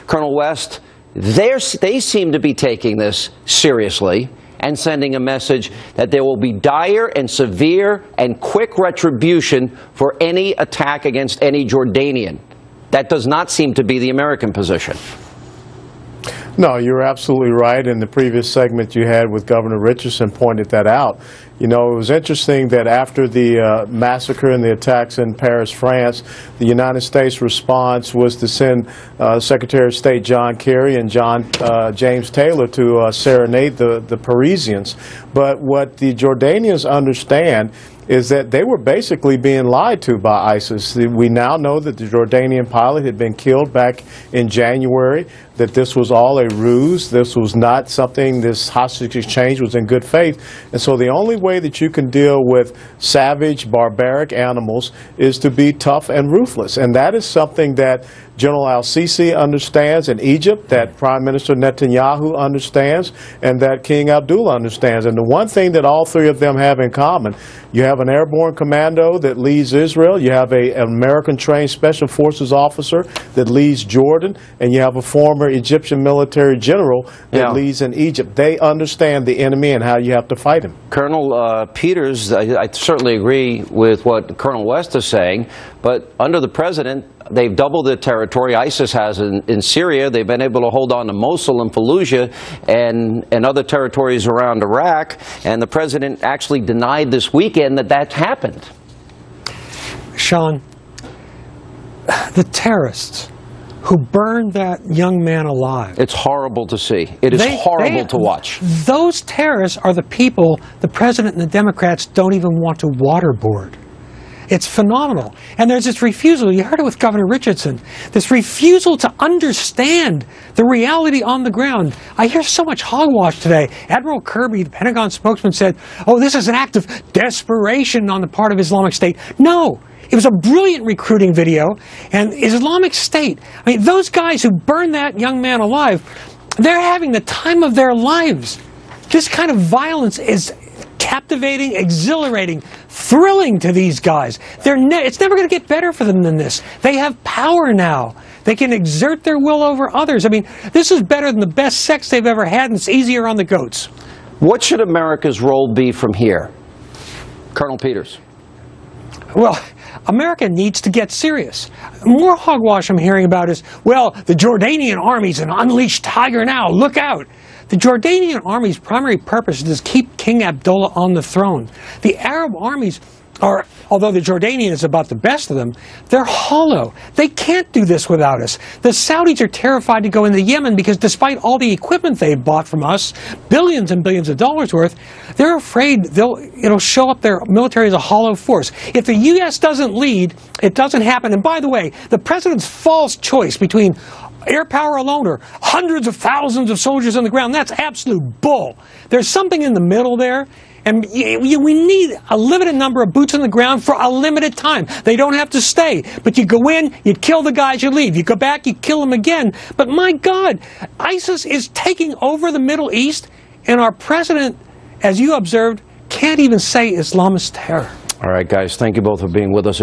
Colonel West, they seem to be taking this seriously and sending a message that there will be dire and severe and quick retribution for any attack against any Jordanian. That does not seem to be the American position. No, you're absolutely right. In the previous segment you had with Governor Richardson pointed that out. You know, it was interesting that after the massacre and the attacks in Paris, France, the United States response was to send Secretary of State John Kerry and James Taylor to serenade the Parisians. But what the Jordanians understand is that they were basically being lied to by ISIS. We now know that the Jordanian pilot had been killed back in January, that this was all a ruse. This was not something, this hostage exchange was in good faith. And so the only way that you can deal with savage, barbaric animals is to be tough and ruthless. And that is something that General al-Sisi understands in Egypt, that Prime Minister Netanyahu understands, and that King Abdullah understands. And the one thing that all three of them have in common, you have an airborne commando that leads Israel, you have an American-trained Special Forces officer that leads Jordan, and you have a former Egyptian military general that leads in Egypt. They understand the enemy and how you have to fight him. Colonel Peters, I certainly agree with what Colonel West is saying, but under the president, they've doubled the territory ISIS has in Syria. They've been able to hold on to Mosul and Fallujah and other territories around Iraq. And the president actually denied this weekend that that happened. Sean, the terrorists who burned that young man alive. It's horrible to see. It is horrible to watch. Those terrorists are the people the president and the Democrats don't even want to waterboard. It's phenomenal. And there's this refusal, you heard it with Governor Richardson, this refusal to understand the reality on the ground. I hear so much hogwash today. Admiral Kirby, the Pentagon spokesman, said, oh, this is an act of desperation on the part of Islamic State. No. It was a brilliant recruiting video. And Islamic State, I mean, those guys who burned that young man alive, they're having the time of their lives. This kind of violence is captivating, exhilarating, thrilling to these guys. It's never going to get better for them than this. They have power now. They can exert their will over others. I mean, this is better than the best sex they've ever had, and it's easier on the goats. What should America's role be from here? Colonel Peters. Well, America needs to get serious. More hogwash I'm hearing about is, well, the Jordanian army's an unleashed tiger now. Look out. The Jordanian army's primary purpose is to keep King Abdullah on the throne. The Arab armies are, although the Jordanian is about the best of them, they're hollow. They can't do this without us. The Saudis are terrified to go into Yemen because despite all the equipment they've bought from us, billions and billions of dollars worth, they're afraid it'll show up their military as a hollow force. If the U.S. doesn't lead, it doesn't happen. And by the way, the president's false choice between air power alone or hundreds of thousands of soldiers on the ground, that's absolute bull. There's something in the middle there, and we need a limited number of boots on the ground for a limited time. They don't have to stay, but you go in, you kill the guys, you leave. You go back, you kill them again. But my God, ISIS is taking over the Middle East, and our president, as you observed, can't even say Islamist terror. All right, guys, thank you both for being with us.